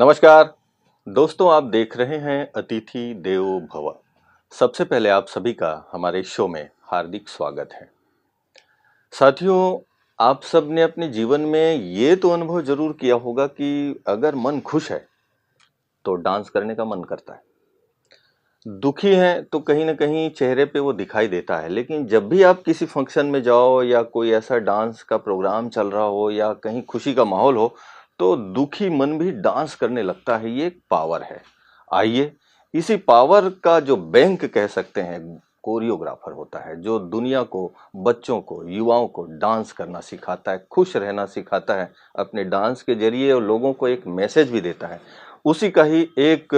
नमस्कार दोस्तों, आप देख रहे हैं अतिथि देवो भव। सबसे पहले आप सभी का हमारे शो में हार्दिक स्वागत है। साथियों, आप सब ने अपने जीवन में ये तो अनुभव जरूर किया होगा कि अगर मन खुश है तो डांस करने का मन करता है। दुखी हैं तो कहीं न कहीं चेहरे पे वो दिखाई देता है, लेकिन जब भी आप किसी फंक्शन में जाओ या कोई ऐसा डांस का प्रोग्राम चल रहा हो या कहीं खुशी का माहौल हो, तो दुखी मन भी डांस करने लगता है। ये एक पावर है। आइए, इसी पावर का जो बैंक कह सकते हैं, कोरियोग्राफर होता है, जो दुनिया को, बच्चों को, युवाओं को डांस करना सिखाता है, खुश रहना सिखाता है, अपने डांस के ज़रिए और लोगों को एक मैसेज भी देता है। उसी का ही एक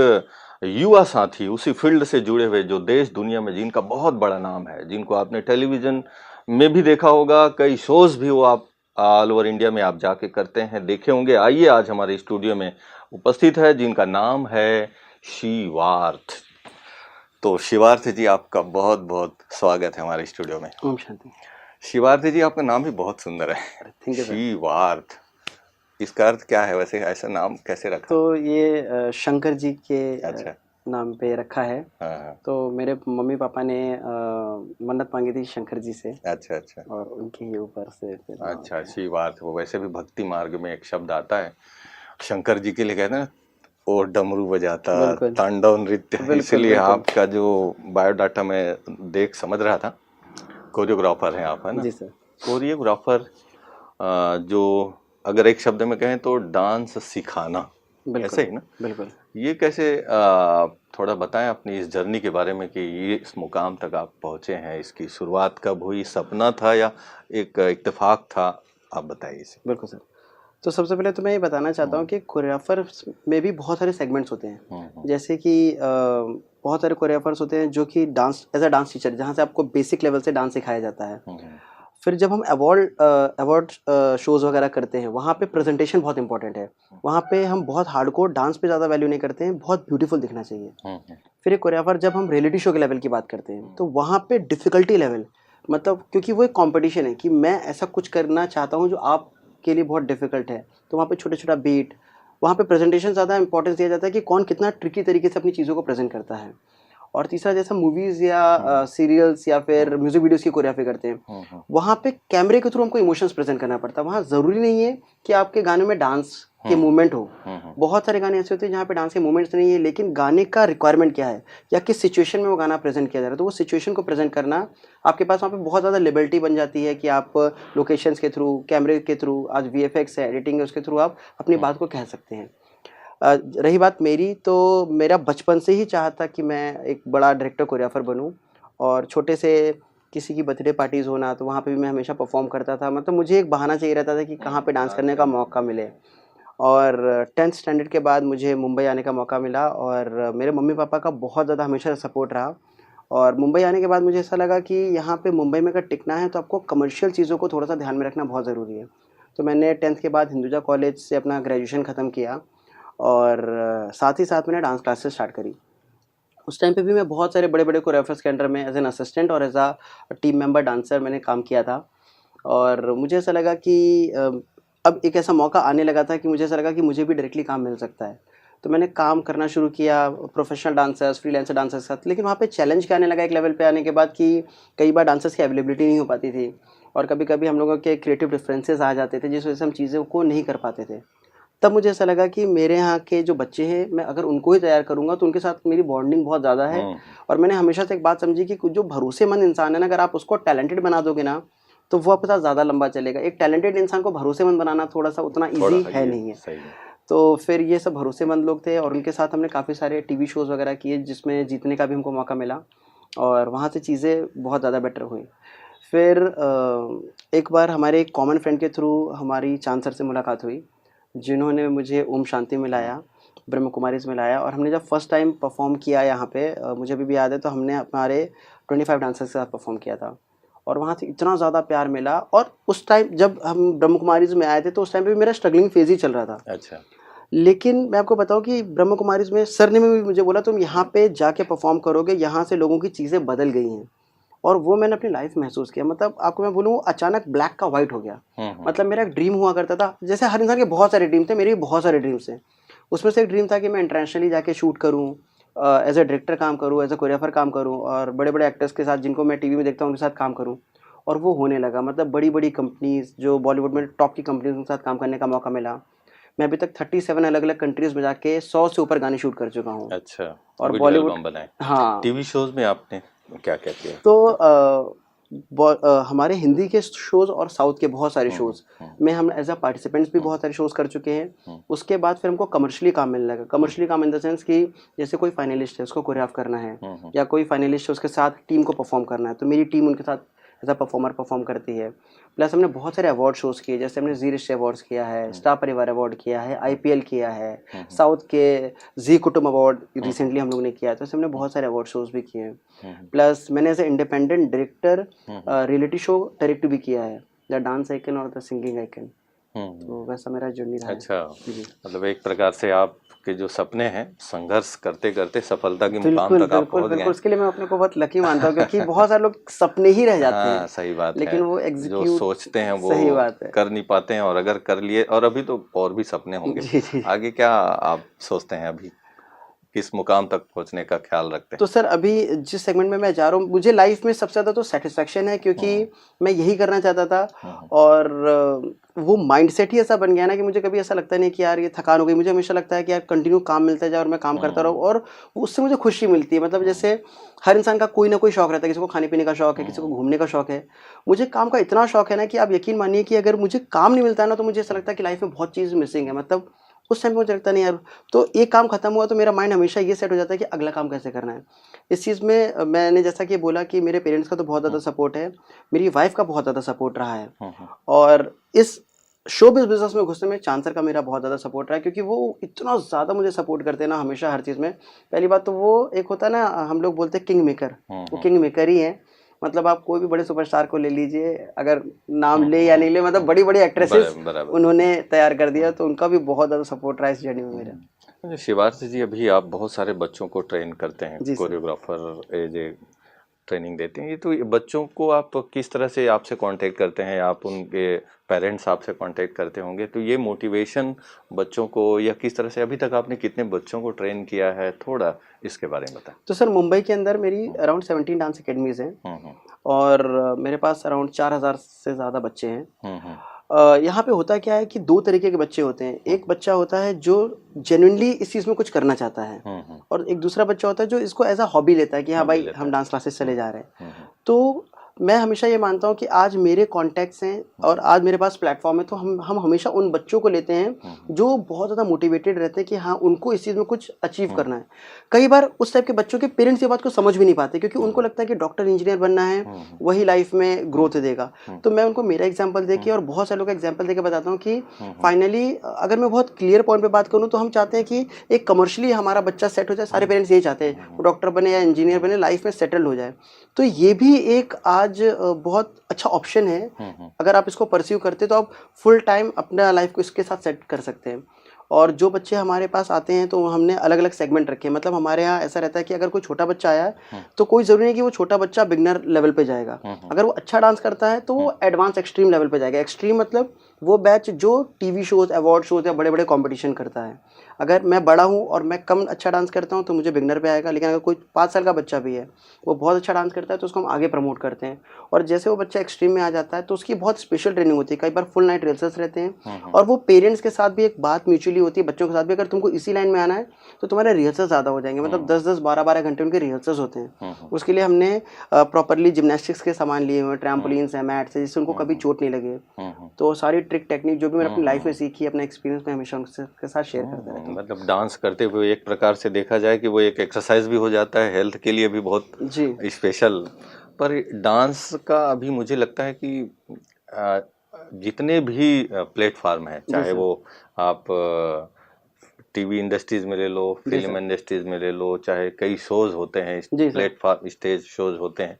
युवा साथी, उसी फील्ड से जुड़े हुए, जो देश दुनिया में जिनका बहुत बड़ा नाम है, जिनको आपने टेलीविजन में भी देखा होगा, कई शोज भी वो आप ऑल ओवर इंडिया में आप जाके करते हैं, देखे होंगे। आइए, आज हमारे स्टूडियो में उपस्थित है जिनका नाम है शिवार्थ। तो शिवार्थ जी, आपका बहुत बहुत स्वागत है हमारे स्टूडियो में। ओम शांति। शिवार्थ जी, आपका नाम भी बहुत सुंदर है, थैंक यू सर। शिवार्थ। इसका अर्थ क्या है वैसे? ऐसा नाम कैसे रखा? तो ये शंकर जी के अच्छा। नाम पे रखा है। हाँ। तो मेरे मम्मी पापा ने मन्नत मांगी थी शंकर जी से, अच्छा अच्छा। और उनके ही ऊपर से फिर नाम अच्छा, रखा है। शिवार्थ। वो वैसे भी भक्ति मार्ग में एक शब्द आता है, शंकर जी के लिए कहते हैं ना, वो डमरू बजाता, बिल्कुल तांडव नृत्य। बिल्कुल इसीलिए बिल्कुल। आपका जो बायोडाटा में देख समझ रहा था, कोरियोग्राफर हैं आप, है ना? जी सर। कोरियोग्राफर, जो अगर एक शब्द में कहें तो डांस सिखाना, बिल्कुल ऐसे ही ना? बिल्कुल। ये कैसे, थोड़ा बताएं अपनी इस जर्नी के बारे में कि ये इस मुकाम तक आप पहुंचे हैं। इसकी शुरुआत कब हुई? सपना था या एक इत्तेफाक था? आप बताइए इसे। बिल्कुल सर। तो सबसे पहले तो मैं ये बताना चाहता हूँ कि कोरियोग्राफर में भी बहुत सारे सेगमेंट्स होते हैं। जैसे कि बहुत सारे कोरियोग्राफर्स होते हैं जो कि dance as a dance teacher, जहाँ से आपको बेसिक लेवल से डांस सिखाया जाता है। फिर जब हम अवार्ड शोज़ वगैरह करते हैं, वहाँ पे प्रेजेंटेशन बहुत इंपॉर्टेंट है। वहाँ पे हम बहुत हार्डकोर डांस पे ज़्यादा वैल्यू नहीं करते हैं, बहुत ब्यूटीफुल दिखना चाहिए। फिर एक कोरियोग्राफर, जब हम रियलिटी शो के लेवल की बात करते हैं, तो वहाँ पे डिफ़िकल्टी लेवल, मतलब क्योंकि वो एक कॉम्पिटिशन है कि मैं ऐसा कुछ करना चाहता हूँ जो आपके लिए बहुत डिफ़िकल्ट है, तो वहाँ पे छोटा-छोटा बीट, वहाँ पे प्रेजेंटेशन ज़्यादा इंपॉर्टेंस दिया जाता है कि कौन कितना ट्रिकी तरीके से अपनी चीज़ों को प्रेज़ेंट करता है। और तीसरा, जैसा मूवीज़ या सीरियल्स या फिर म्यूज़िक वीडियोज़ की कोरियोग्राफी करते हैं, वहाँ पे कैमरे के थ्रू हमको इमोशंस प्रेज़ेंट करना पड़ता है। वहाँ ज़रूरी नहीं है कि आपके गाने में डांस के मूवमेंट हो। बहुत सारे गाने ऐसे होते हैं जहाँ पे डांस के मूवमेंट्स नहीं है, लेकिन गाने का रिक्वायरमेंट क्या है या किस सिचुएशन में वो गाना प्रेज़ेंट किया जा रहा है, तो वो सिचुएशन को प्रेज़ेंट करना, आपके पास वहाँ पे बहुत ज़्यादा लिबर्टी बन जाती है कि आप लोकेशंस के थ्रू, कैमरे के थ्रू, आज वीएफएक्स है, एडिटिंग है, उसके थ्रू आप अपनी बात को कह सकते हैं। रही बात मेरी, तो मेरा बचपन से ही चाह था कि मैं एक बड़ा डायरेक्टर कोरियोग्राफर बनूँ, और छोटे से किसी की बर्थडे पार्टीज़ होना, तो वहाँ पे भी मैं हमेशा परफॉर्म करता था। मतलब मुझे एक बहाना चाहिए रहता था कि कहाँ पे डांस करने का मौका मिले। और 10th स्टैंडर्ड के बाद मुझे मुंबई आने का मौका मिला, और मेरे मम्मी पापा का बहुत ज़्यादा हमेशा सपोर्ट रहा। और मुंबई आने के बाद मुझे ऐसा लगा कि यहाँ पे मुंबई में अगर टिकना है तो आपको कमर्शियल चीज़ों को थोड़ा सा ध्यान में रखना बहुत ज़रूरी है। तो मैंने 10th के बाद हिंदुजा कॉलेज से अपना ग्रेजुएशन ख़त्म किया, और साथ ही साथ मैंने डांस क्लासेस स्टार्ट करी। उस टाइम पे भी मैं बहुत सारे बड़े-बड़े कोरियोग्राफर्स के अंडर में एज़ एन असिस्टेंट और as a team member dancer मैंने काम किया था। और मुझे ऐसा लगा कि अब एक ऐसा मौका आने लगा था कि मुझे ऐसा लगा कि मुझे भी डायरेक्टली काम मिल सकता है। तो मैंने काम करना शुरू किया प्रोफेशनल डांसर्स, फ्रीलांसर डांसर्स के साथ। लेकिन वहाँ पे चैलेंज क्या आने लगा एक लेवल पे आने के बाद कि कई बार डांसर्स की अवेलेबिलिटी नहीं हो पाती थी, और कभी-कभी हम लोगों के क्रिएटिव डिफरेंसेस आ जाते थे, जिस वजह से हम चीज़ों को नहीं कर पाते थे। तब मुझे ऐसा लगा कि मेरे यहाँ के जो बच्चे हैं, मैं अगर उनको ही तैयार करूँगा तो उनके साथ मेरी बॉन्डिंग बहुत ज़्यादा है। और मैंने हमेशा से एक बात समझी कि कुछ जो भरोसेमंद इंसान है ना, अगर आप उसको टैलेंटेड बना दोगे ना, तो वो आपके साथ ज़्यादा लंबा चलेगा। एक टैलेंटेड इंसान को भरोसेमंद बनाना थोड़ा-सा उतना ईज़ी है नहीं है। सही है। तो फिर ये सब भरोसेमंद लोग थे, और उनके साथ हमने काफ़ी सारे टीवी शोज़ वगैरह किए, जिसमें जीतने का भी हमको मौका मिला, और वहाँ से चीज़ें बहुत ज़्यादा बेटर हुई। फिर एक बार हमारे एक कॉमन फ्रेंड के थ्रू हमारी चांद सर से मुलाकात हुई, जिन्होंने मुझे ओम शांति में लाया, ब्रह्म कुमारीज़ में लाया, और हमने जब फर्स्ट टाइम परफ़ॉर्म किया यहाँ पे, मुझे अभी भी याद है, तो हमने हमारे 25 डांसर्स के साथ परफ़ॉर्म किया था। और वहाँ से इतना ज़्यादा प्यार मिला, और उस टाइम जब हम ब्रह्म कुमारीज़ में आए थे, तो उस टाइम पे भी मेरा स्ट्रगलिंग फ़ेज़ ही चल रहा था। अच्छा। लेकिन मैं आपको बताऊँ कि ब्रह्म कुमारीज़ में सर ने भी मुझे बोला, तुम यहाँ पे जाके परफ़ॉर्म करोगे, यहाँ से लोगों की चीज़ें बदल गई हैं। और वो मैंने अपनी लाइफ महसूस किया। मतलब आपको मैं बोलूँ, अचानक ब्लैक का व्हाइट हो गया। मतलब मेरा एक ड्रीम हुआ करता था, जैसे हर इंसान के बहुत सारे ड्रीम थे, मेरे भी बहुत सारे ड्रीम्स थे। उसमें से एक ड्रीम था कि मैं इंटरनेशनली जाके शूट करूँ, एज अ डायरेक्टर काम करूँ, एज अ कोरियोग्राफर काम करूँ और बड़े बड़े एक्टर्स के साथ जिनको मैं टीवी में देखता हूँ उनके साथ काम करूँ। और वो होने लगा, मतलब बड़ी बड़ी कंपनीज जो बॉलीवुड में टॉप की कंपनीज के साथ काम करने का मौका मिला। मैं अभी तक 37 अलग अलग कंट्रीज में जाके 100 से ऊपर गाने शूट कर चुका हूँ। अच्छा, और वीडियो बॉलीवुड, एल्बम बनाए। हाँ, टीवी शोज में आपने क्या क्या किया? तो हमारे हिंदी के शोज़ और साउथ के बहुत सारे शोज़ में हम एज अ पार्टिसिपेंट्स भी बहुत सारे शोज़ कर चुके हैं। उसके बाद फिर हमको कमर्शियली काम मिलने लगा। कमर्शियली काम इन द सेंस कि जैसे कोई फाइनलिस्ट है, उसको कोरियोग्राफ करना है, या कोई फाइनलिस्ट है, उसके साथ टीम को परफॉर्म करना है, तो मेरी टीम उनके साथ एज अ परफॉर्मर परफॉर्म करती है। प्लस हमने बहुत सारे अवार्ड शोज़ किए, जैसे हमने जी रिश्ते अवार्ड्स किया है, स्टार परिवार अवार्ड किया है, IPL किया है, साउथ के जी कुटुंब अवार्ड रिसेंटली हम लोग ने किया है। तो ऐसे हमने बहुत सारे अवार्ड शोज़ भी किए हैं। प्लस मैंने as a independent director reality show direct भी किया है, द डांस आइकन और द सिंगिंग आइकन। तो वैसा मेरा जर्नी रहा है। अच्छा, जी, मतलब एक प्रकार से आपके जो सपने हैं संघर्ष करते करते सफलता के मुकाम बिल्कुल तक आप बिल्कुल पहुंच बिल्कुल। गए। उसके लिए मैं अपने को बहुत लकी मानता हूँ, क्योंकि बहुत सारे लोग सपने ही रह जाते हाँ, हैं, सही बात है। लेकिन वो जो एग्जीक्यूट, सोचते हैं वो सही बात है। कर नहीं पाते हैं, और अगर कर लिए, और अभी तो और भी सपने होंगे। जी जी। आगे क्या आप सोचते हैं, अभी किस मुकाम तक पहुंचने का ख्याल रखते तो हैं? सर अभी जिस सेगमेंट में मैं जा रहा हूँ, मुझे लाइफ में सबसे ज़्यादा तो सेटिस्फेक्शन है, क्योंकि मैं यही करना चाहता था। और वो माइंडसेट ही ऐसा बन गया ना कि मुझे कभी ऐसा लगता नहीं कि यार ये थकान हो गई। मुझे हमेशा लगता है कि यार कंटिन्यू काम मिलता जाए और मैं काम करता रहूँ, और उससे मुझे खुशी मिलती है। मतलब जैसे हर इंसान का कोई ना कोई शौक रहता है, किसी को खाने पीने का शौक है, किसी को घूमने का शौक है। मुझे काम का इतना शौक है ना कि आप यकीन मानिए कि अगर मुझे काम नहीं मिलता है ना, तो मुझे ऐसा लगता है कि लाइफ में बहुत चीज़ मिसिंग है। मतलब उस टाइम मुझे लगता नहीं यार, तो एक काम खत्म हुआ तो मेरा माइंड हमेशा ये सेट हो जाता है कि अगला काम कैसे करना है। इस चीज़ में मैंने जैसा कि बोला कि मेरे पेरेंट्स का तो बहुत ज़्यादा सपोर्ट है, मेरी वाइफ का बहुत ज़्यादा सपोर्ट रहा है, और इस शोबिज़ बिज़नेस में घुसने में चांसर का मेरा बहुत ज़्यादा सपोर्ट रहा है, क्योंकि वो इतना ज़्यादा मुझे सपोर्ट करते हैं ना हमेशा हर चीज़ में। पहली बात तो वो एक होता है ना, हम लोग बोलते हैं किंग मेकर, वो किंग मेकर ही है। मतलब आप कोई भी बड़े सुपरस्टार को ले लीजिए, अगर नाम ले या नहीं ले, मतलब बड़ी बड़ी एक्ट्रेसेस बराबर। उन्होंने तैयार कर दिया, तो उनका भी बहुत ज़्यादा सपोर्ट रहा इस जर्नी में मेरा। अच्छा, शिवार्थ जी, अभी आप बहुत सारे बच्चों को ट्रेन करते हैं, जी sir. Choreographer as a training देते हैं। ये तो ये बच्चों को आप किस तरह से आपसे कांटेक्ट करते हैं, आप उनके पेरेंट्स आपसे कांटेक्ट करते होंगे, तो ये मोटिवेशन बच्चों को, या किस तरह से अभी तक आपने कितने बच्चों को ट्रेन किया है, थोड़ा इसके बारे में बताएं। तो सर मुंबई के अंदर मेरी अराउंड 17 डांस अकेडमीज हैं, और मेरे पास अराउंड 4000 से ज़्यादा बच्चे हैं। यहाँ पे होता क्या है कि दो तरीके के बच्चे होते हैं। एक बच्चा होता है जो जेन्युइनली इस चीज़ में कुछ करना चाहता है, और एक दूसरा बच्चा होता है जो इसको एज अ हॉबी लेता है कि हाँ भाई हम डांस क्लासेस चले जा रहे हैं। तो मैं हमेशा ये मानता हूँ कि आज मेरे कॉन्टैक्ट्स हैं और आज मेरे पास प्लेटफॉर्म है, तो हम हमेशा उन बच्चों को लेते हैं जो बहुत ज़्यादा मोटिवेटेड रहते हैं कि हाँ उनको इस चीज़ में कुछ अचीव करना है। कई बार उस टाइप के बच्चों के पेरेंट्स ये बात को समझ भी नहीं पाते, क्योंकि उनको लगता है कि डॉक्टर इंजीनियर बनना है, वही लाइफ में ग्रोथ देगा। तो मैं उनको मेरा एग्जाम्पल देके और बहुत सारे लोग का एग्जाम्पल देके बताता हूँ कि फाइनली अगर मैं बहुत क्लियर पॉइंट पे बात करूँ, तो हम चाहते हैं कि एक कमर्शियली हमारा बच्चा सेट हो जाए। सारे पेरेंट्स यही चाहते हैं, वो डॉक्टर बने या इंजीनियर बने, लाइफ में सेटल हो जाए। तो ये भी एक आज बहुत अच्छा ऑप्शन है। अगर आप इसको परस्यू करते तो आप फुल टाइम अपना लाइफ को इसके साथ सेट कर सकते हैं। और जो बच्चे हमारे पास आते हैं, तो हमने अलग अलग सेगमेंट रखे हैं। मतलब हमारे यहाँ ऐसा रहता है कि अगर कोई छोटा बच्चा आया है, तो कोई ज़रूरी नहीं कि वो छोटा बच्चा बिगनर लेवल पे जाएगा। अगर वो अच्छा डांस करता है तो वो एडवांस एक्सट्रीम लेवल पे जाएगा। एक्सट्रीम मतलब वो बैच जो टीवी शोज़, अवार्ड शोज़ या बड़े बड़े कॉम्पिटिशन करता है। अगर मैं बड़ा हूँ और मैं कम अच्छा डांस करता हूँ, तो मुझे बिगनर पे आएगा। लेकिन अगर कोई 5 साल का बच्चा भी है, वो बहुत अच्छा डांस करता है, तो उसको हम आगे प्रमोट करते हैं। और जैसे वो बच्चा एक्सट्रीम में आ जाता है, तो उसकी बहुत स्पेशल ट्रेनिंग होती है। कई बार फुल नाइट रिहर्सल्स रहते हैं, और वो पेरेंट्स के साथ भी एक बात म्यूचुअली होती है, बच्चों के साथ भी। अगर तुमको इसी लाइन में आना है तो तुम्हारे रिहर्सल ज़्यादा हो जाएंगे, मतलब 10-10, 12-12 घंटे उनके रिहर्सल्स होते हैं। उसके लिए हमने प्रॉपरली जिमनास्टिक्स के सामान लिए हुए हैं, ट्रैम्पोलिन्स हैं, मैट्स हैं, जिससे उनको कभी चोट नहीं लगे। तो सारी ट्रिक टेक्निक जो भी मैंने अपनी लाइफ में सीखी, अपना एक्सपीरियंस मैं हमेशा उनके साथ शेयर करता रहता हूँ। मतलब डांस करते हुए एक प्रकार से देखा जाए कि वो एक एक्सरसाइज भी हो जाता है, हेल्थ के लिए भी बहुत जी स्पेशल। पर डांस का अभी मुझे लगता है कि अ, जितने भी प्लेटफार्म है, जी चाहे सर। वो आप टीवी इंडस्ट्रीज में ले लो, जी फिल्म सर। इंडस्ट्रीज में ले लो, चाहे कई शोज होते हैं, जी सर। प्लेटफार्म स्टेज शोज होते हैं,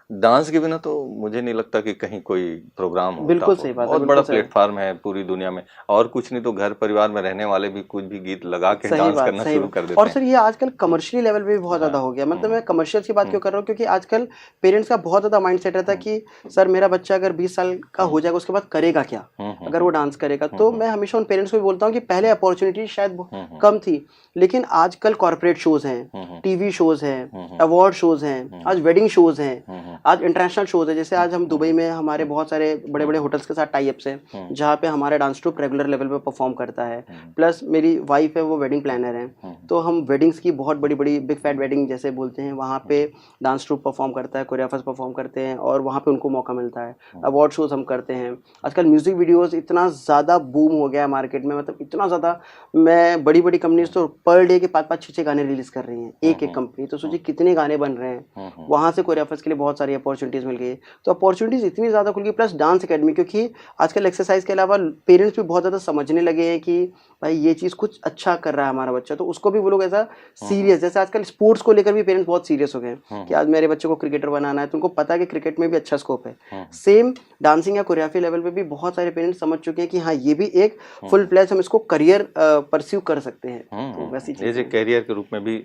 डांस के बिना तो मुझे नहीं लगता कि कहीं कोई प्रोग्राम होता बिल्कुल हो। सही बात है, बहुत बिल्कुल बड़ा सही। प्लेटफॉर्म है पूरी दुनिया में, और कुछ नहीं तो घर परिवार में रहने वाले भी कुछ भी गीत लगा के सही डांस बात, करना सही शुरू बात। कर और देते सर हैं। ये आजकल कमर्शियली लेवल पे भी बहुत ज़्यादा हाँ, हो गया। मतलब मैं कमर्शियल की बात क्यों कर रहा हूँ, क्योंकि आजकल पेरेंट्स का बहुत ज़्यादा माइंडसेट रहता है कि सर मेरा बच्चा अगर 20 साल का हो जाएगा उसके बाद करेगा क्या, अगर वो डांस करेगा। तो मैं हमेशा उन पेरेंट्स को भी बोलता हूँ कि पहले अपॉर्चुनिटी शायद कम थी, लेकिन आजकल कॉर्पोरेट शोज़ हैं, टीवी शोज़ हैं, अवार्ड शोज़ हैं, आज वेडिंग शोज़ हैं, आज इंटरनेशनल शोज़ है। जैसे आज हम दुबई में हमारे बहुत सारे बड़े बड़े होटल्स के साथ टाई अप्स हैं, जहाँ पे हमारा डांस ट्रूप रेगुलर लेवल पे परफॉर्म करता है। प्लस मेरी वाइफ है, वो वेडिंग प्लानर है, तो हम वेडिंग्स की बहुत बड़ी बड़ी बिग फैट वेडिंग जैसे बोलते हैं, वहाँ पे डांस ट्रूप परफॉर्म करता है, कोरियोग्राफर्स परफॉर्म करते हैं, और वहाँ पे उनको मौका मिलता है। अवार्ड शोज़ हम करते हैं। आजकल म्यूज़िक वीडियोज़ इतना ज़्यादा बूम हो गया है मार्केट में, मतलब इतना ज़्यादा। मैं बड़ी बड़ी कंपनीज तो पर डे के 5-5, 6-6 गाने रिलीज़ कर रही हैं, एक एक कंपनी। तो सोचिए कितने गाने बन रहे हैं। वहाँ से कोरियोग्राफर्स के लिए बहुत सारी अपॉर्चुनिटीज़ मिल गई है। तो अपॉर्चुनिटीज़ इतनी ज़्यादा खुल गई, प्लस डांस अकेडमी, क्योंकि आजकल एक्सरसाइज के अलावा पेरेंट्स भी बहुत ज़्यादा समझने लगे हैं कि भाई ये चीज़ कुछ अच्छा कर रहा है हमारा बच्चा, तो उसको भी वो लोग ऐसा सीरियस, जैसे आजकल स्पोर्ट्स को लेकर भी पेरेंट्स बहुत सीरियस हो गए हैं कि आज मेरे बच्चे को क्रिकेटर बनाना है, तो उनको पता है कि क्रिकेट में भी अच्छा स्कोप है। सेम डांसिंग या कोरियोग्राफी लेवल पे भी बहुत सारे पेरेंट्स समझ चुके हैं कि हाँ ये भी एक फुल फ्लैश हम इसको करियर परस्यू कर सकते हैं। तो वैसी ये चीज़ें करियर के रूप में भी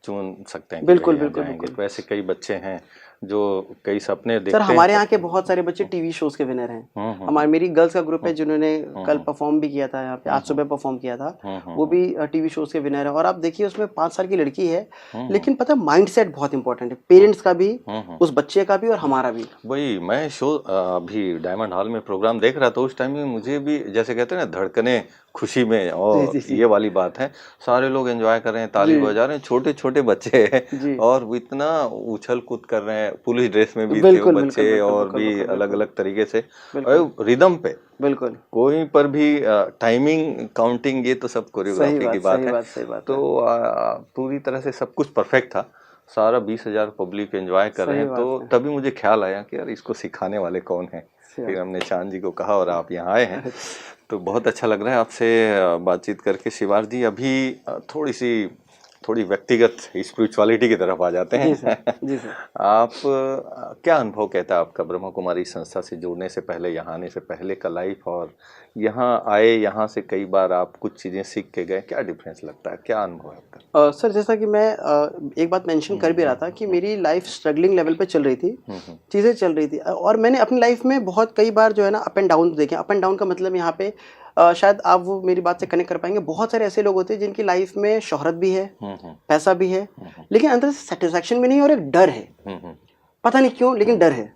चुन सकते हैं कि बिल्कुल भाई यहाँ बिल्कुल जाएंगे। बिल्कुल। तो ऐसे कई बच्चे हैं जो कई सपने सर देखते हैं हमारे यहाँ पर के बहुत सारे बच्चे टीवी शोज़ के विनर हैं। हम्म हमारी मेरी गर्ल्स का ग्रुप है जिन्होंने कल परफॉर्म भी किया था यहाँ पे, आज सुबह परफॉर्म किया था। वो भी टीवी शोज़ के विनर है। और आप देखिए उसमें 5 साल की लड़की है, लेकिन पता है माइंडसेट बहुत इंपॉर्टेंट है, पेरेंट्स का भी, उस बच्चे का भी और हमारा भी। वही मैं शो अभी डायमंड हॉल में प्रोग्राम देख रहा था, उस टाइम में मुझे भी जैसे कहते हैं ना धड़कने खुशी में, जी और जी जी ये वाली बात है। सारे लोग एंजॉय कर रहे हैं, ताली जी बजा रहे हैं, छोटे छोटे बच्चे हैं जी। और वो इतना उछल कूद कर रहे हैं। पुलिस ड्रेस में भी थे वो बिल्कुल बिल्कुल बच्चे, बिल्कुल और बिल्कुल भी बिल्कुल अलग बिल्कुल अलग तरीके से, बिल्कुल और रिदम पे बिल्कुल। कोई पर भी टाइमिंग काउंटिंग, ये तो सब सही कोरियोग्राफी की बात, बात सही है। बात, सही बात है। तो पूरी तरह से सब कुछ परफेक्ट था। सारा 20,000 पब्लिक एंजॉय कर रहे सही हैं, बात तो है। तभी मुझे ख्याल आया कि यार इसको सिखाने वाले कौन हैं। सही फिर बात। हमने चांद जी को कहा और आप यहाँ आए हैं, अच्छा। तो बहुत अच्छा लग रहा है आपसे बातचीत करके। शिवार जी, अभी थोड़ी व्यक्तिगत स्पिरिचुअलिटी की तरफ आ जाते जी सर, हैं। जी सर। आप क्या अनुभव कहता है आपका ब्रह्मा कुमारी संस्था से जुड़ने से पहले, यहाँ आने से पहले का लाइफ, और यहाँ आए, यहाँ से कई बार आप कुछ चीज़ें सीख के गए, क्या डिफरेंस लगता है, क्या अनुभव है आपका? सर जैसा कि मैं एक बात मेंशन कर भी रहा था कि मेरी लाइफ स्ट्रगलिंग लेवल पे चल रही थी, चीज़ें चल रही थी। और मैंने अपनी लाइफ में बहुत कई बार जो है ना अप एंड डाउन देखे। अप एंड डाउन का मतलब यहाँ पे शायद आप वो मेरी बात से कनेक्ट कर पाएंगे। बहुत सारे ऐसे लोग होते हैं जिनकी लाइफ में शोहरत भी है, पैसा भी है, लेकिन अंदर से सेटिस्फैक्शन भी नहीं है और एक डर है, पता नहीं क्यों लेकिन डर है।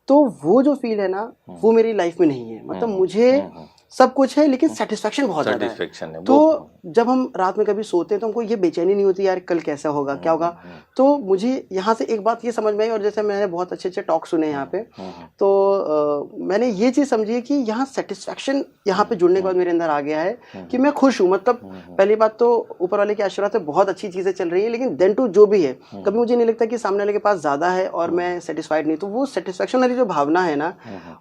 तो वो जो फील है ना, वो मेरी लाइफ में नहीं है। मतलब मुझे सब कुछ है लेकिन सेटिस्फैक्शन बहुत ज़्यादा है। सेटिस्फेक्शन है तो वो। जब हम रात में कभी सोते हैं तो हमको ये बेचैनी नहीं होती यार कल कैसा होगा, क्या होगा। तो मुझे यहाँ से एक बात ये समझ में आई, और जैसे मैंने बहुत अच्छे अच्छे टॉक सुने यहाँ पे, तो मैंने ये चीज़ समझी है कि यहाँ सेटिस्फैक्शन यहाँ पे जुड़ने के बाद मेरे अंदर आ गया है कि मैं खुश हूँ। मतलब पहली बात तो ऊपर वाले के आशीर्वाद से बहुत अच्छी चीज़ें चल रही हैं, लेकिन देन टू जो भी है, कभी मुझे नहीं लगता कि सामने वाले के पास ज़्यादा है और मैं सेटिस्फाइड नहीं। तो वो सेटिस्फैक्शन वाली जो भावना है ना,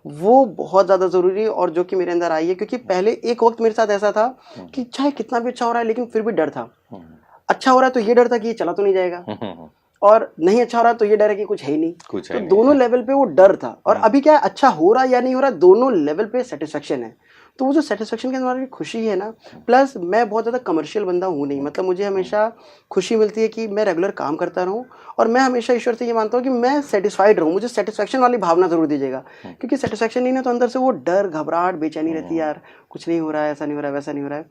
वो बहुत ज़्यादा ज़रूरी है, और जो कि मेरे अंदर आई है। क्योंकि पहले एक वक्त मेरे साथ ऐसा था कि चाहे कितना भी अच्छा हो रहा है लेकिन फिर भी डर था। अच्छा हो रहा है तो ये डर था कि ये चला तो नहीं जाएगा, और नहीं अच्छा हो रहा तो ये डर है कि कुछ है ही नहीं। कुछ तो है नहीं। दोनों लेवल पे वो डर था। और अभी क्या है, अच्छा हो रहा या नहीं हो रहा, दोनों लेवल पे सेटिस्फेक्शन है। तो वो जो सेटिस्फेक्शन के अंदर खुशी है ना, प्लस मैं बहुत ज़्यादा कमर्शियल बंदा हूँ नहीं। मतलब मुझे हमेशा खुशी मिलती है कि मैं रेगुलर काम करता रहूँ, और मैं हमेशा ईश्वर से ये मानता हूँ कि मैं सेटिस्फाइड रहूँ। मुझे सेटिस्फेक्शन वाली भावना जरूर दीजिएगा, क्योंकि सेटिस्फेक्शन नहीं ना तो अंदर से वो डर, घबराहट, बेचैनी रहती है यार, कुछ नहीं हो रहा है, ऐसा नहीं हो रहा है, वैसा नहीं हो रहा है।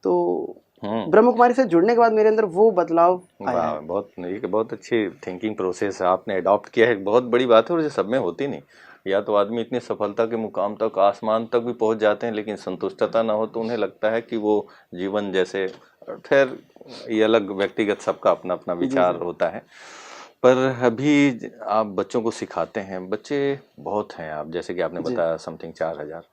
तो ब्रह्म कुमारी से जुड़ने के बाद मेरे अंदर वो बदलाव आया है। बहुत अच्छी थिंकिंग प्रोसेस आपने अडॉप्ट किया है, बहुत बड़ी बात है, और ये सब में होती नहीं। या तो आदमी इतनी सफलता के मुकाम तक, आसमान तक भी पहुंच जाते हैं, लेकिन संतुष्टता ना हो तो उन्हें लगता है कि वो जीवन जैसे, खैर ये अलग व्यक्तिगत सबका अपना अपना विचार होता है। पर अभी आप बच्चों को सिखाते हैं, बच्चे बहुत हैं, आप जैसे कि आपने बताया समथिंग 4,000,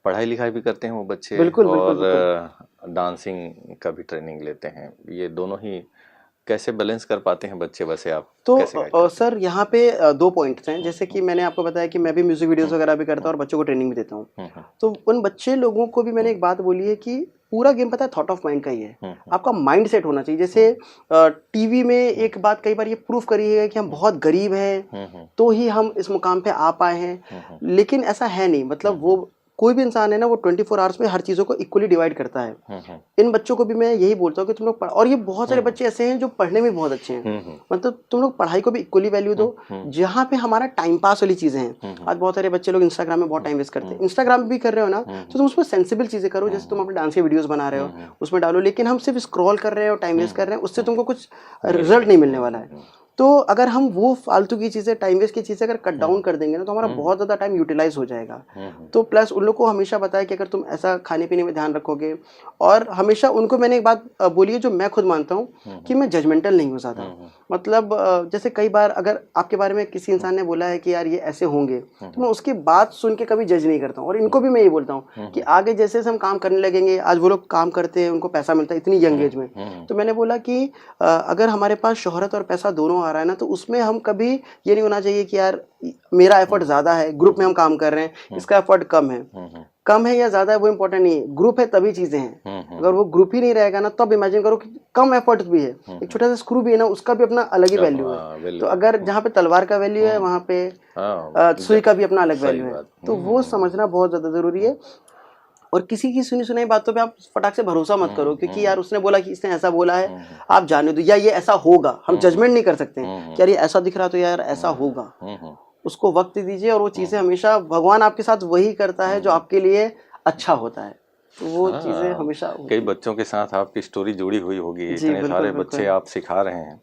पढ़ाई लिखाई भी करते हैं वो बच्चे, बिल्कुल बिल्कुल और बिल्कुल। डांसिंग का भी ट्रेनिंग लेते हैं। ये दोनों ही कैसे बैलेंस कर पाते हैं बच्चे, वैसे आप तो कैसे गाइड करते सर यहाँ पे दो पॉइंट्स हैं। जैसे कि मैंने आपको बताया कि मैं भी म्यूजिक वीडियोस वगैरह भी करता हूँ और बच्चों को ट्रेनिंग भी देता हूँ। हैं? तो उन बच्चे लोगों को भी मैंने एक बात बोली है कि पूरा गेम पता है थॉट ऑफ माइंड का ही है। आपका माइंड सेट होना चाहिए। जैसे टीवी में एक बात कई बार ये प्रूफ करी है कि हम बहुत गरीब हैं तो ही हम इस मुकाम पे आ पाए हैं, लेकिन ऐसा है नहीं। मतलब वो कोई भी इंसान है ना, वो 24 आवर्स में हर चीज़ों को इक्वली डिवाइड करता है। इन बच्चों को भी मैं यही बोलता हूँ कि तुम लोग और ये बहुत सारे बच्चे ऐसे हैं जो पढ़ने में बहुत अच्छे हैं, मतलब तुम लोग पढ़ाई को भी इक्वली वैल्यू दो। जहाँ पे हमारा टाइम पास वाली चीज़ें हैं, आज बहुत सारे बच्चे लोग इंस्टाग्राम में बहुत टाइम वेस्ट करते हैं। इंस्टाग्राम भी कर रहे हो ना तो तुम उसमें सेंसिबल चीज़ें करो, जैसे तुम अपने डांस के वीडियोज़ बना रहे हो उसमें डालो, लेकिन हम सिर्फ स्क्रॉल कर रहे हो, टाइम वेस्ट कर रहे हैं, उससे तुमको कुछ रिजल्ट नहीं मिलने वाला है। तो अगर हम वो फालतू की चीज़ें, टाइम वेस्ट की चीज़ें अगर कट डाउन कर देंगे ना तो हमारा बहुत ज़्यादा टाइम यूटिलाइज हो जाएगा। तो प्लस उन लोग को हमेशा बताया कि अगर तुम ऐसा खाने पीने में ध्यान रखोगे, और हमेशा उनको मैंने एक बात बोली है जो मैं खुद मानता हूँ कि मैं जजमेंटल नहीं हो ज़्यादा। मतलब जैसे कई बार अगर आपके बारे में किसी इंसान ने बोला है कि यार ये ऐसे होंगे, तो मैं उसकी बात सुन के कभी जज नहीं करता हूँ। और इनको भी मैं ये बोलता हूँ कि आगे जैसे हम काम करने लगेंगे, आज वो लोग काम करते हैं, उनको पैसा मिलता है इतनी यंग एज में, तो मैंने बोला कि अगर हमारे पास शोहरत और पैसा दोनों आ रहा है ना, तो उसमें हम कभी ये नहीं होना चाहिए कि यार मेरा एफर्ट ज़्यादा है, ग्रुप में हम काम कर रहे हैं, इसका एफर्ट कम है। कम है या ज़्यादा है वो इंपॉर्टेंट नहीं है, ग्रुप है तभी चीज़ें हैं। अगर वो ग्रुप ही नहीं रहेगा ना, तब इमेजिन करो कि कम एफर्ट भी है, एक छोटा सा स्क्रू भी है ना, उसका भी अपना अलग ही वैल्यू है। तो अगर जहाँ पे तलवार का वैल्यू है वहाँ पे सुई का भी अपना अलग वैल्यू है। तो वो समझना बहुत ज़्यादा ज़रूरी है। और किसी की सुनी सुनाई बातों पे आप फटाक से भरोसा मत करो, क्योंकि यार उसने बोला कि इसने ऐसा बोला है, आप जाने दो, या ये ऐसा होगा। हम जजमेंट नहीं कर सकते कि यार ये ऐसा दिख रहा तो यार ऐसा होगा। उसको वक्त दीजिए, और वो चीज़ें हमेशा भगवान आपके साथ वही करता है जो आपके लिए अच्छा होता है। तो वो चीज़ें हमेशा कई बच्चों के साथ आपकी स्टोरी जुड़ी हुई होगी, इतने सारे बच्चे आप सिखा रहे हैं।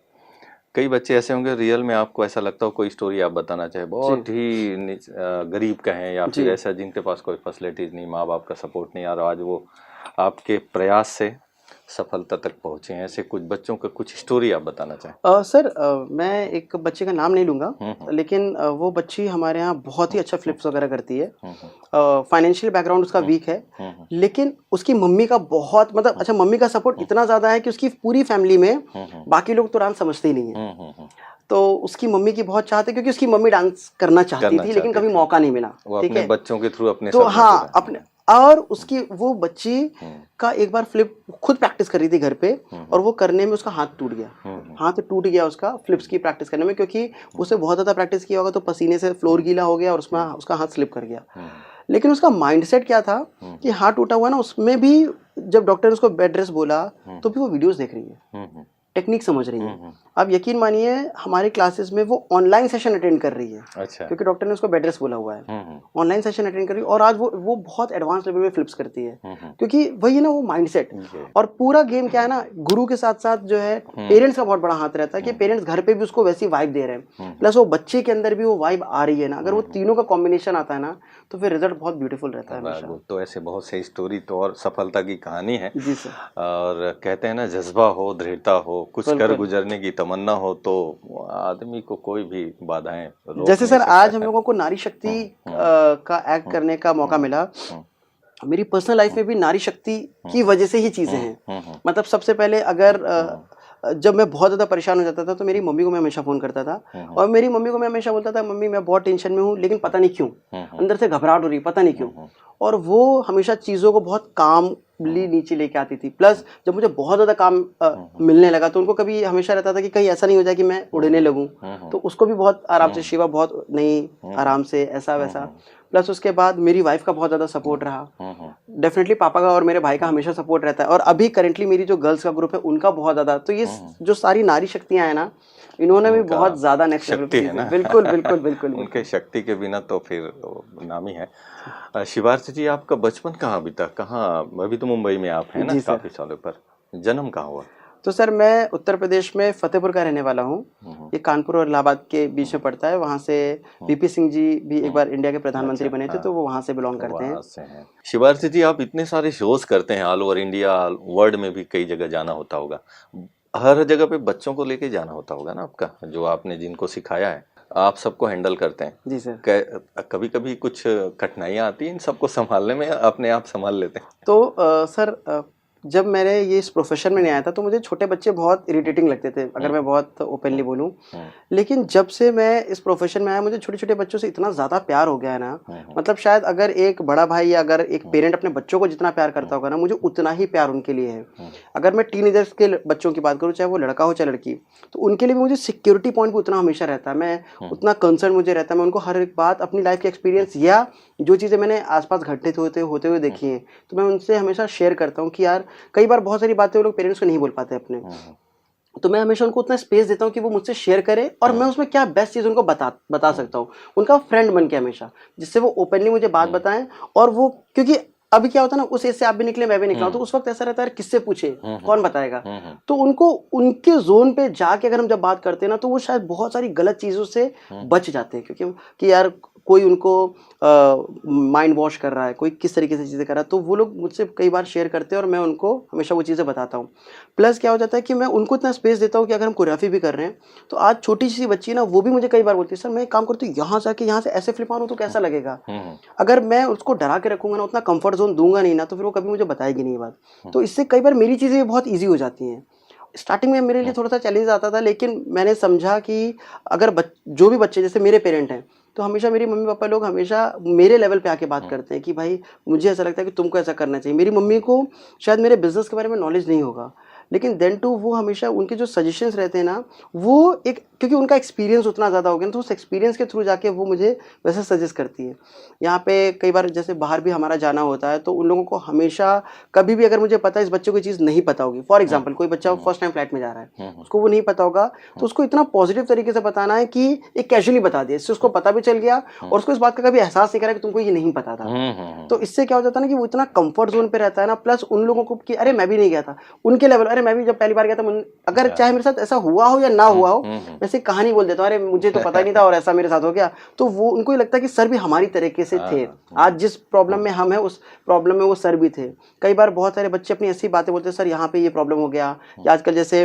कई बच्चे ऐसे होंगे रियल में आपको ऐसा लगता हो कोई स्टोरी आप बताना चाहे, बहुत ही गरीब कहें या फिर ऐसा जिनके पास कोई फैसिलिटीज नहीं, माँ बाप का सपोर्ट नहीं, और आज वो आपके प्रयास से सफलता तक पहुंचे हैं। ऐसे कुछ बच्चों का कुछ स्टोरी आप बताना चाहें? सर मैं एक बच्चे का नाम नहीं लूँगा, लेकिन वो बच्ची हमारे यहाँ बहुत ही अच्छा फ्लिप्स वगैरह करती है। फाइनेंशियल बैकग्राउंड उसका वीक है, लेकिन उसकी मम्मी का बहुत, मतलब अच्छा, मम्मी का सपोर्ट इतना ज़्यादा है कि उसकी पूरी फैमिली में बाकी लोग तो डांस समझते ही नहीं है। तो उसकी मम्मी की बहुत चाहत है, क्योंकि उसकी मम्मी डांस करना चाहती थी लेकिन कभी मौका नहीं मिला। ठीक है, बच्चों के थ्रू अपने, तो हाँ अपने, और उसकी वो बच्ची का एक बार फ्लिप खुद प्रैक्टिस कर रही थी घर पे, और वो करने में उसका हाथ टूट गया। हाथ टूट गया उसका फ्लिप्स की प्रैक्टिस करने में, क्योंकि उसे बहुत ज़्यादा प्रैक्टिस किया होगा तो पसीने से फ्लोर गीला हो गया और उसमें उसका हाथ स्लिप कर गया। लेकिन उसका माइंडसेट क्या था कि हाथ टूटा हुआ ना, उसमें भी जब डॉक्टर ने उसको बेड रेस्ट बोला तो भी वो वीडियोस देख रही है, टेक्निक समझ रही है। आप यकीन मानिए हमारे क्लासेस में वो ऑनलाइन सेशन अटेंड कर रही है। अच्छा। क्योंकि डॉक्टर ने उसको बेड रेस्ट बोला हुआ है, ऑनलाइन सेशन अटेंड कर रही है, और आज वो बहुत एडवांस लेवल में फ्लिप्स करती है। क्योंकि वही है ना वो माइंडसेट। और पूरा गेम क्या है ना, गुरु के साथ साथ जो है पेरेंट्स का बहुत बड़ा हाथ रहता है कि पेरेंट्स घर पे भी उसको वैसी वाइब दे रहे हैं, प्लस वो बच्चे के अंदर भी वो वाइब आ रही है ना। अगर वो तीनों का कॉम्बिनेशन आता है ना तो फिर रिजल्ट बहुत ब्यूटीफुल रहता है हमेशा। तो ऐसे बहुत सही स्टोरी तो और सफलता की कहानी है जी सर। और कहते हैं ना, जज्बा हो, दृढ़ता हो, कुछ कर गुजरने की तमन्ना हो, तो आदमी को कोई भी बाधाएं रोक जैसे नहीं सर सकता आज है। हम लोगों को नारी शक्ति का एक्ट करने का मौका मिला। मेरी पर्सनल लाइफ में भी नारी शक्ति की वजह से ही चीज़ें हैं। मतलब सबसे पहले अगर जब मैं बहुत ज़्यादा परेशान हो जाता था तो मेरी मम्मी को मैं हमेशा फ़ोन करता था, और मेरी मम्मी को मैं हमेशा बोलता था, मम्मी मैं बहुत टेंशन में हूँ, लेकिन पता नहीं क्यों अंदर से घबराहट हो रही, पता नहीं क्यों। और वो हमेशा चीज़ों को बहुत कामली नीचे लेके आती थी। प्लस जब मुझे बहुत ज़्यादा काम मिलने लगा तो उनको कभी हमेशा रहता था कि कहीं ऐसा नहीं हो जाए कि मैं उड़ने लगूँ, तो उसको भी बहुत आराम से, शिवा बहुत नहीं आराम से, ऐसा वैसा। प्लस उसके बाद मेरी वाइफ का बहुत ज़्यादा सपोर्ट रहा, डेफिनेटली पापा का और मेरे भाई का हमेशा सपोर्ट रहता है, और अभी करेंटली मेरी जो गर्ल्स का ग्रुप है उनका बहुत ज़्यादा। तो ये जो सारी नारी शक्तियाँ हैं ना, इन्होंने भी बहुत ज़्यादा नेक्स्ट लेवल पे है। बिल्कुल बिल्कुल बिल्कुल। उनके शक्ति के बिना तो फिर नाम ही है। शिवार्थ जी, आपका बचपन कहाँ बीता, कहाँ? अभी तो मुंबई में आप हैं ना काफ़ी सालों पर, जन्म कहाँ हुआ? तो सर मैं उत्तर प्रदेश में फतेहपुर का रहने वाला हूँ। ये कानपुर और इलाहाबाद के बीच में पड़ता है। वहाँ से वीपी सिंह जी भी एक बार इंडिया के प्रधानमंत्री बने थे, तो वो वहाँ से बिलोंग करते हैं। शिवार्थ जी, आप इतने सारे शोज करते हैं ऑल ओवर इंडिया, वर्ल्ड में भी कई जगह जाना होता होगा, हर जगह पे बच्चों को लेके जाना होता होगा ना आपका, जो आपने जिनको सिखाया है आप सबको हैंडल करते हैं। जी सर। कभी कभी कुछ कठिनाइयाँ आती हैं इन सबको संभालने में, अपने आप संभाल लेते हैं? तो सर जब मेरे ये इस प्रोफेशन में नहीं आया था तो मुझे छोटे बच्चे बहुत इरिटेटिंग लगते थे, अगर मैं बहुत ओपनली बोलूँ। लेकिन जब से मैं इस प्रोफेशन में आया मुझे छोटे छोटे बच्चों से इतना ज़्यादा प्यार हो गया है ना, मतलब शायद अगर एक बड़ा भाई या अगर एक पेरेंट अपने बच्चों को जितना प्यार करता होगा ना, मुझे उतना ही प्यार उनके लिए है। अगर मैं टीनेजर्स के बच्चों की बात करूँ, चाहे वो लड़का हो चाहे लड़की, तो उनके लिए भी मुझे सिक्योरिटी पॉइंट भी उतना हमेशा रहता है, मैं उतना कंसर्न मुझे रहता है। मैं उनको हर एक बात अपनी लाइफ के एक्सपीरियंस या जो चीज़ें मैंने आसपास घटित होते हुए देखी हैं, तो मैं उनसे हमेशा शेयर करता हूँ कि यार कई बार बहुत सारी बातें वो लोग पेरेंट्स को नहीं बोल पाते अपने, तो मैं हमेशा उनको उतना स्पेस देता हूँ कि वो मुझसे शेयर करें और मैं उसमें क्या बेस्ट चीज़ उनको बता सकता हूँ, उनका फ्रेंड बन के हमेशा, जिससे वो ओपनली मुझे बात बताएं। और वो क्योंकि अभी क्या होता है ना, उस एज से आप भी निकले मैं भी निकला हूं, तो उस वक्त ऐसा रहता है किससे पूछे, कौन बताएगा। तो उनको उनके जोन पे जाके अगर हम जब बात करते हैं ना, तो वो शायद बहुत सारी गलत चीज़ों से बच जाते हैं, क्योंकि कि यार कोई उनको माइंड वॉश कर रहा है, कोई किस तरीके से चीज़ें कर रहा है, तो वो लोग मुझसे कई बार शेयर करते हैं और मैं उनको हमेशा वो चीज़ें बताता हूँ। प्लस क्या हो जाता है कि मैं उनको इतना स्पेस देता हूँ कि अगर हम कोरियोग्राफी भी कर रहे हैं, तो आज छोटी सी बच्ची ना, वो भी मुझे कई बार बोलती है, सर मैं एक काम करती हूँ, यहाँ जाके यहाँ से ऐसे फ्लिप मारूँ तो कैसा लगेगा। अगर मैं उसको डरा के रखूंगा ना, उतना कंफर्ट जोन दूंगा नहीं ना, तो फिर वो कभी मुझे बताएगी नहीं ये बात। तो इससे कई बार मेरी चीज़ें बहुत ईजी हो जाती हैं। स्टार्टिंग में मेरे लिए थोड़ा सा चैलेंज आता था, लेकिन मैंने समझा कि अगर जो भी बच्चे, जैसे मेरे पेरेंट हैं, तो हमेशा मेरी मम्मी पापा लोग हमेशा मेरे लेवल पे आके बात करते हैं कि भाई मुझे ऐसा लगता है कि तुमको ऐसा करना चाहिए। मेरी मम्मी को शायद मेरे बिजनेस के बारे में नॉलेज नहीं होगा, लेकिन देन टू वो हमेशा उनके जो सजेशंस रहते हैं ना, वो एक, क्योंकि उनका एक्सपीरियंस उतना ज़्यादा हो गया ना, तो उस एक्सपीरियंस के थ्रू जाके वो मुझे वैसे सजेस्ट करती है। यहाँ पे कई बार जैसे बाहर भी हमारा जाना होता है, तो उन लोगों को हमेशा कभी भी अगर मुझे पता है इस बच्चे को चीज़ नहीं पता होगी, फॉर एग्जाम्पल कोई बच्चा फर्स्ट टाइम फ्लाइट में जा रहा है, उसको वो नहीं पता होगा, तो उसको इतना पॉजिटिव तरीके से बताना है कि एक कैजुअली बता दिया, इससे उसको पता भी चल गया और उसको इस बात का कभी एहसास नहीं करा कि तुमको ये नहीं पता था। तो इससे क्या हो जाता है ना कि वो इतना कंफर्ट जोन पे रहता है ना, प्लस उन लोगों को कि अरे मैं भी नहीं गया था, उनके लेवल, अरे मैं भी जब पहली बार गया था, अगर चाहे मेरे साथ ऐसा हुआ हो या ना हुआ हो, वैसे कहानी बोल देता हूँ, अरे मुझे तो पता ही नहीं था और ऐसा मेरे साथ हो गया। तो वो उनको ये लगता है कि सर भी हमारी तरीके से थे, आज जिस प्रॉब्लम में हम हैं उस प्रॉब्लम में वो सर भी थे। कई बार बहुत सारे बच्चे अपनी ऐसी बातें बोलते हैं, सर यहाँ पे ये प्रॉब्लम हो गया, या आजकल जैसे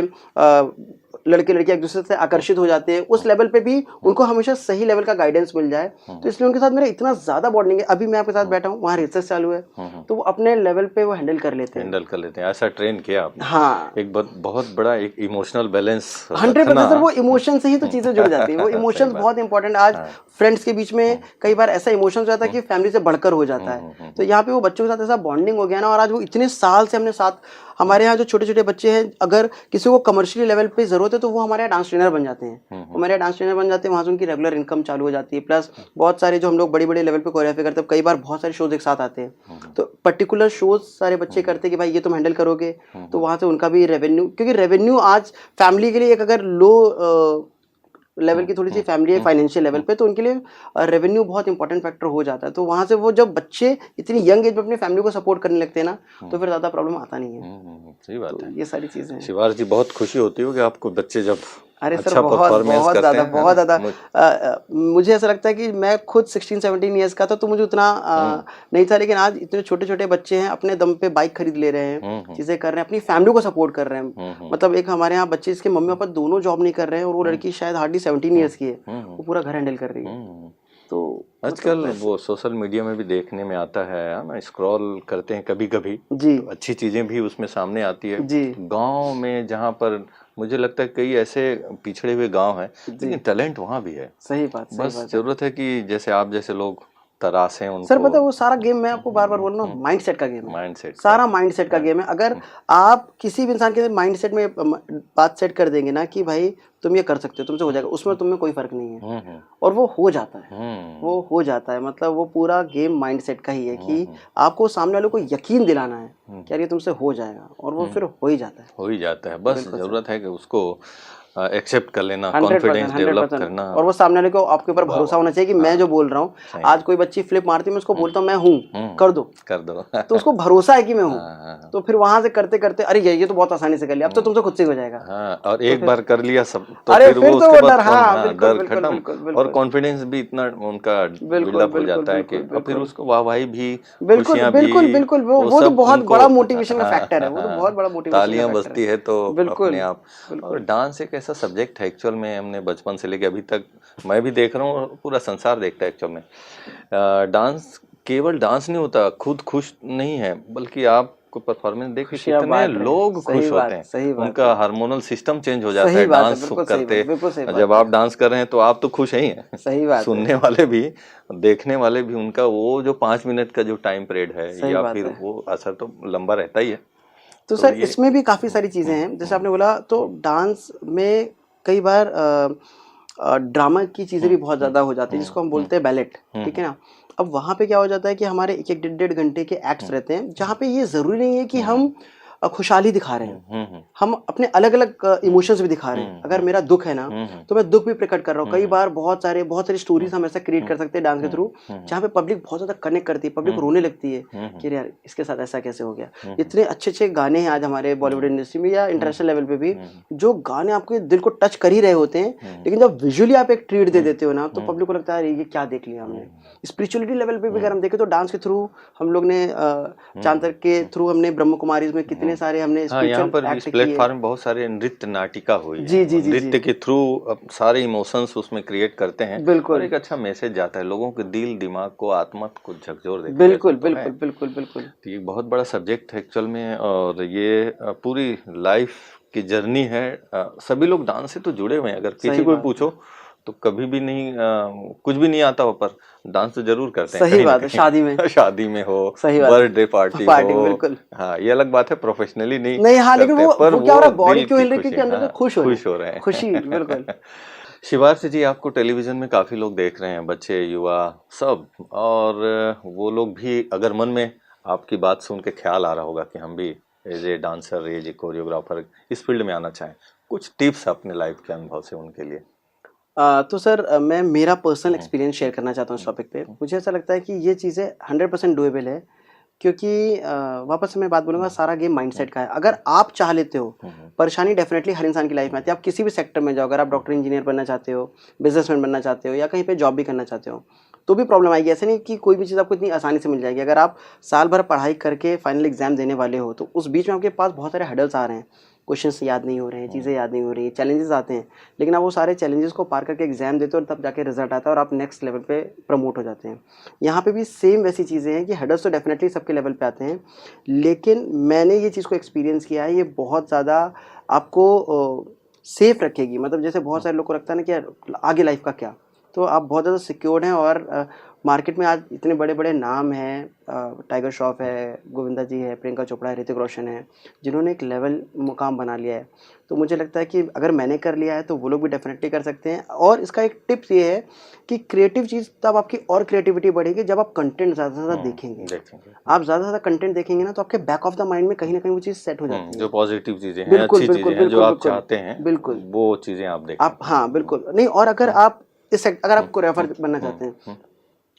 लड़के लड़कियां एक दूसरे से आकर्षित हो जाते हैं, उस लेवल पे भी उनको हमेशा सही लेवल का गाइडेंस मिल जाए। तो इसलिए उनके साथ मेरा इतना ज्यादा बॉन्डिंग है। अभी मैं आपके साथ बैठा हूँ, वहाँ रिसर्च चालू है, तो वो अपने लेवल पे वो हैंडल कर लेते हैं। ऐसा ट्रेन किया आपने। हाँ, एक बहुत बड़ा एक इमोशनल बैलेंस 100%। सर वो इमोशन से ही तो चीजें जुड़ जाती है, वो इमोशंस बहुत इंपॉर्टेंट। आज फ्रेंड्स के बीच में कई बार ऐसा इमोशन हो जाता है कि फैमिली से बढ़कर हो जाता है, तो यहाँ पे वो बच्चों के साथ ऐसा बॉन्डिंग हो गया ना, और आज वो इतने साल से हमने साथ, हमारे यहाँ जो छोटे छोटे बच्चे हैं, अगर किसी को कमर्शियली लेवल पे जरूरत है तो वो हमारे यहाँ डांस ट्रेनर बन जाते हैं, हमारे यहाँ डांस ट्रेनर बन जाते हैं, वहाँ से उनकी रेगुलर इनकम चालू हो जाती है। प्लस बहुत सारे जो हम लोग बड़ी बड़ी लेवल पे कोरियोग्राफी करते हैं, कई बार बहुत सारे शोज एक साथ आते हैं, तो पर्टिकुलर शोज सारे बच्चे करते हैं कि भाई ये तुम हैंडल करोगे, तो वहाँ से उनका भी रेवेन्यू, क्योंकि रेवेन्यू आज फैमिली के लिए एक अगर लो लेवल की थोड़ी सी फैमिली है फाइनेंशियल लेवल पे, तो उनके लिए रेवेन्यू बहुत इंपॉर्टेंट फैक्टर हो जाता है। तो वहाँ से वो जब बच्चे इतनी यंग एज में अपनी फैमिली को सपोर्ट करने लगते हैं ना, तो फिर ज़्यादा प्रॉब्लम आता नहीं है। सही बात है। ये सारी चीज़ें हैं। शिवार जी, बहुत खुशी होती होगी आपको बच्चे जब अरे सर अच्छा बहुत ज़्यादा मुझे ऐसा लगता है कि मैं खुद 16-17 ईयर्स का था, तो मुझे उतना नहीं था, लेकिन आज इतने छोटे छोटे बच्चे हैं, अपने दम पे बाइक खरीद ले रहे हैं, चीज़ें कर रहे हैं, अपनी फैमिली को सपोर्ट कर रहे हैं। मतलब एक हमारे यहाँ बच्चे जिसके मम्मी पापा दोनों जॉब नहीं कर रहे हैं, और वो लड़की शायद हार्डली 17 ईयर्स की है, वो पूरा घर हैंडल कर रही है। तो आजकल वो सोशल मीडिया में भी देखने में आता है ना, स्क्रॉल करते हैं कभी कभी जी, तो अच्छी चीजें भी उसमें सामने आती है जी, गांव में, जहाँ पर मुझे लगता है कई ऐसे पिछड़े हुए गांव हैं, लेकिन टैलेंट वहाँ भी है। सही बात बस जरूरत है कि जैसे आप जैसे लोग तरासें उनको। सर पता है वो सारा गेम, मैं आपको बार बार बोल रहा हूँ, माइंड सेट का गेम है, माइंडसेट सारा माइंड सेट का गेम है। अगर आप किसी भी इंसान के माइंड सेट में बात सेट कर देंगे ना कि भाई तुम ये कर सकते हो, तुमसे हो जाएगा, उसमें तुम्हें कोई फर्क नहीं है, और वो हो जाता है, वो हो जाता है। मतलब वो पूरा गेम माइंड सेट का ही है कि आपको सामने वाले को यकीन दिलाना है कि यार ये तुमसे हो जाएगा, और वो फिर हो ही जाता है, हो ही जाता है। बस जरूरत है कि उसको एक्सेप्ट कर लेना, कॉन्फिडेंस डेवलप करना, और वो सामने वाले को आपके ऊपर भरोसा होना चाहिए कि मैं जो बोल रहा हूँ, आज कोई बच्ची फ्लिप मारती है, मैं उसको बोलता हूँ मैं हूँ, कर दो तो उसको भरोसा है कि मैं हूँ, तो फिर वहां से करते करते अरे ये तो बहुत आसानी से कर लिया, अब तो तुमसे खुद से हो जाएगा। और एक बार कर लिया सब तो अरे फिर वो तो उसके वो बाद डर, डर खत्म, और कॉन्फिडेंस भी इतना उनका बिल्डअप हो जाता है कि फिर उसको वाहवाही भी, खुशियां भी, बिल्कुल वो तो बहुत बड़ा मोटिवेशन का फैक्टर है, वो तो बहुत बड़ा मोटिवेशन, तालियां बजती है तो अपने आप। और डांस एक ऐसा सब्जेक्ट है एक्चुअल में, हमने बचपन से लेके अभी तक मैं भी देख रहा हूँ, पूरा संसार देखता है एक्चुअल में। डांस केवल डांस नहीं होता, खुद खुश नहीं है, बल्कि आपको आपको परफॉर्मेंस देख के क्या कितने बात है, लोग सही खुश बात, होते हैं, सही बात उनका है, हार्मोनल सिस्टम चेंज हो जाता सही है बात है, डांस बिल्कुल सही करते। बात, बिल्कुल सही जब बात आप है, डांस कर रहे हैं तो आप तो खुश ही हैं, सही बात है, सुनने वाले भी, देखने वाले भी, उनका वो जो 5 मिनट का जो टाइम पीरियड है सही या बात फिर है। वो असर तो लंबा रहता ही है। तो तो सर ये इसमें भी काफ़ी सारी चीज़ें हैं, जैसे आपने बोला, तो डांस में कई बार ड्रामा की चीज़ें भी बहुत ज़्यादा हो जाती है, जिसको हम बोलते हैं बैलेट, ठीक है ना। अब वहाँ पे क्या हो जाता है कि हमारे एक एक डेढ़ डेढ़ घंटे के एक्ट्स रहते हैं, जहाँ पे ये ज़रूरी नहीं है कि हम खुशहाली दिखा रहे हैं, हम अपने अलग अलग इमोशंस भी दिखा रहे हैं। अगर मेरा दुख है ना, तो मैं दुख भी प्रकट कर रहा हूँ। कई बार बहुत सारी स्टोरीज हम ऐसा क्रिएट कर सकते हैं डांस के थ्रू, जहाँ पे पब्लिक बहुत ज़्यादा कनेक्ट करती है, पब्लिक रोने लगती है कि यार इसके साथ ऐसा कैसे हो गया। इतने अच्छे अच्छे गाने हैं आज हमारे बॉलीवुड इंडस्ट्री में या इंटरनेशनल लेवल पे भी, जो गाने आपके दिल को टच कर ही रहे होते हैं, लेकिन जब विजुअली आप एक ट्रीट दे देते हो ना, तो पब्लिक को लगता है ये क्या देख लिया हमने। स्पिरिचुअलिटी लेवल पे भी अगर हम देखें तो डांस के थ्रू हम लोग ने चांतर के थ्रू हमने ब्रह्म कुमारीज में कितने सारे हमने हाँ, यहाँ स्पिरिचुअल पर इस एक्ट किए। प्लेटफॉर्म बहुत सारे नृत्य नाटिका हुई है, जी जी और जी जी, नृत्य के थ्रू सारे इमोशंस उसमें क्रिएट करते हैं और बिल्कुल एक अच्छा मैसेज जाता है, लोगों के दिल दिमाग को, आत्मा को झकझोर देती है, ऐसा बिल्कुल तो है। बिल्कुल बिल्कुल बिल्कुल तो ये बहुत बड़ा सब्जेक्ट है एक्चुअल में, और ये पूरी लाइफ की जर्नी है। सभी लोग डांस से तो जुड़े हुए हैं, अगर किसी सही को भी बात पूछो तो कभी भी नहीं कुछ भी नहीं आता हो, पर डांस तो जरूर करते हैं सही कहीं ना बात है, कहीं। शादी में, शादी में हो, सही बात है, बर्थडे पार्टी पार्टी में, हो, बिल्कुल हाँ ये अलग बात है, प्रोफेशनली नहीं नहीं, हाँ, लेकिन करते हैं, पर वो क्या हो रहा वो है, बॉडी दिल क्यों की हिल रही है, खुशी, क्योंकि अंदर से हाँ खुश हो रहे खुश हो रहे हैं, खुशी, बिल्कुल। हैं। शिवारसी जी, आपको टेलीविजन में काफी लोग देख रहे हैं, बच्चे, युवा, सब, और वो लोग भी अगर मन में आपकी बात सुन के ख्याल आ रहा होगा कि हम भी as a dancer, as a choreographer इस फील्ड में आना चाहें, कुछ टिप्स अपने लाइफ के अनुभव से उनके लिए। तो सर मैं मेरा पर्सनल एक्सपीरियंस शेयर करना चाहता हूँ इस टॉपिक पे। मुझे ऐसा लगता है कि ये चीज़ें 100% डूएबल है, क्योंकि वापस से मैं बात बोलूँगा, सारा गेम माइंडसेट का है। अगर आप चाह लेते हो, परेशानी डेफिनेटली हर इंसान की लाइफ में आती है, आप किसी भी सेक्टर में जाओ, अगर आप डॉक्टर, इंजीनियर बनना चाहते हो, बिजनेसमैन बनना चाहते हो, या कहीं पे जॉब भी करना चाहते हो, तो भी प्रॉब्लम आएगी। ऐसे नहीं कि कोई भी चीज़ आपको इतनी आसानी से मिल जाएगी। अगर आप साल भर पढ़ाई करके फाइनल एग्जाम देने वाले हो, तो उस बीच में आपके पास बहुत सारे हर्डल्स आ रहे हैं, क्वेश्चंस याद नहीं हो रहे हैं, चीज़ें याद नहीं हो रही हैं, चैलेंजेस आते हैं, लेकिन आप वो सारे चैलेंजेस को पार करके एग्जाम देते हो, और तब जाके रिजल्ट आता है और आप नेक्स्ट लेवल पे प्रमोट हो जाते हैं। यहाँ पे भी सेम वैसी चीज़ें हैं कि हर्डल्स तो डेफिनेटली सबके लेवल पे आते हैं, लेकिन मैंने ये चीज़ को एक्सपीरियंस किया है, ये बहुत ज़्यादा आपको सेफ रखेगी। मतलब जैसे बहुत सारे लोग को लगता है ना कि यार आगे लाइफ का क्या, तो आप बहुत ज़्यादा सिक्योर्ड हैं, और मार्केट में आज इतने बड़े बड़े नाम हैं, टाइगर श्रॉफ है, गोविंदा जी है, प्रियंका चोपड़ा है, ऋतिक रोशन है, जिन्होंने एक लेवल मुकाम बना लिया है। तो मुझे लगता है कि अगर मैंने कर लिया है तो वो लोग भी डेफिनेटली कर सकते हैं। और इसका एक टिप्स ये है कि क्रिएटिव चीज़ तब आपकी और क्रिएटिविटी बढ़ेगी जब आप कंटेंट ज़्यादा से ज़्यादा देखेंगे। आप ज़्यादा से ज़्यादा कंटेंट देखेंगे ना, तो आपके बैक ऑफ द माइंड में कहीं ना कहीं वो चीज़ सेट हो जाती है। जो पॉजिटिव चीजें हैं, बिल्कुल अच्छी बिल्कुल चीजें हैं जो बिल्कुल आप बिल्कुल चाहते हैं, बिल्कुल, वो चीजें आप देखें। आप, हाँ बिल्कुल, नहीं, और अगर आप अगर आप कोरियोग्राफर बनना चाहते हैं,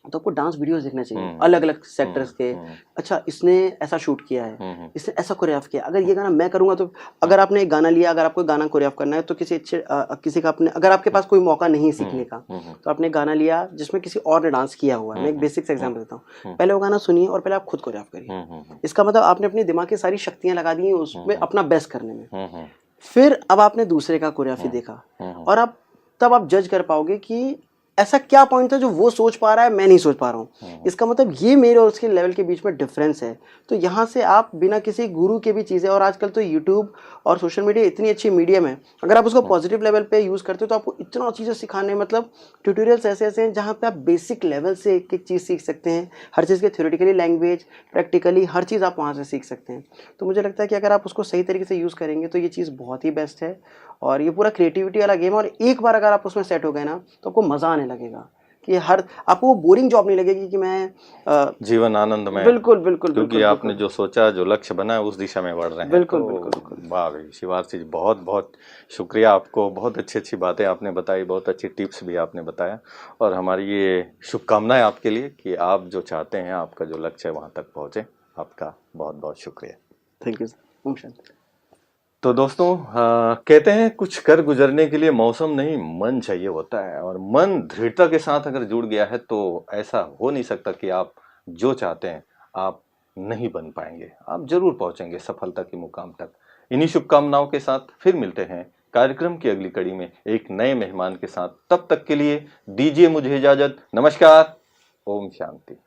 तो आपको डांस वीडियोस देखना चाहिए अलग अलग सेक्टर्स के। अच्छा, इसने ऐसा शूट किया है, इसने ऐसा कोरियोग्राफ किया, अगर ये गाना मैं करूंगा तो, अगर आपने एक गाना लिया, अगर आपको गाना कोरियोग्राफ करना है, तो किसी अच्छे किसी का आपने, अगर आपके पास कोई मौका नहीं सीखने का, तो आपने गाना लिया जिसमें किसी और ने डांस किया हुआ है। मैं एक बेसिक से एग्जाम्पल देता हूँ, पहले वो गाना सुनिए और पहले आप खुद कोरियोग्राफ करिए। इसका मतलब आपने अपने दिमाग की सारी शक्तियां लगा दी हैं उसमें अपना बेस्ट करने में। फिर अब आपने दूसरे का कोरियोग्राफी देखा, और आप तब आप जज कर पाओगे कि ऐसा क्या पॉइंट था जो वो सोच पा रहा है, मैं नहीं सोच पा रहा हूँ। इसका मतलब ये मेरे और उसके लेवल के बीच में डिफरेंस है। तो यहाँ से आप बिना किसी गुरु के भी चीज़ें, और आजकल तो यूट्यूब और सोशल मीडिया इतनी अच्छी मीडियम है, अगर आप उसको पॉजिटिव लेवल पे यूज़ करते हो तो आपको इतना चीज़ें सिखाने, मतलब ट्यूटोरियल्स ऐसे ऐसे हैं जहाँ पे आप बेसिक लेवल से एक एक चीज़ सीख सकते हैं। हर चीज़ के थ्योरेटिकली, लैंग्वेज, प्रैक्टिकली, हर चीज़ आप वहाँ से सीख सकते हैं। तो मुझे लगता है कि अगर आप उसको सही तरीके से यूज़ करेंगे तो ये चीज़ बहुत ही बेस्ट है। और ये पूरा क्रिएटिविटी वाला गेम है, और एक बार अगर आप उसमें सेट हो गए ना, तो आपको मज़ा आने लगेगा कि हर, आपको वो बोरिंग जॉब नहीं लगेगी कि मैं जीवन आनंदमय, बिल्कुल बिल्कुल क्योंकि बिल्कुल आपने बिल्कुल जो सोचा, जो लक्ष्य बना, उस दिशा में बढ़ रहे हैं। बिल्कुल तो बिल्कुल बिल्कुल वाह भाई शिवारसी जी, बहुत बहुत शुक्रिया आपको, बहुत अच्छी अच्छी बातें आपने बताई, बहुत अच्छी टिप्स भी आपने बताया, और हमारी ये शुभकामनाएं आपके लिए कि आप जो चाहते हैं, आपका जो लक्ष्य है वहाँ तक पहुँचे। आपका बहुत बहुत शुक्रिया। Thank you sir. ओम शांति। तो दोस्तों, कहते हैं कुछ कर गुजरने के लिए मौसम नहीं, मन चाहिए होता है, और मन दृढ़ता के साथ अगर जुड़ गया है तो ऐसा हो नहीं सकता कि आप जो चाहते हैं आप नहीं बन पाएंगे। आप जरूर पहुंचेंगे सफलता के मुकाम तक। इन्हीं शुभकामनाओं के साथ फिर मिलते हैं कार्यक्रम की अगली कड़ी में एक नए मेहमान के साथ। तब तक के लिए दीजिए मुझे इजाजत। नमस्कार। ओम शांति।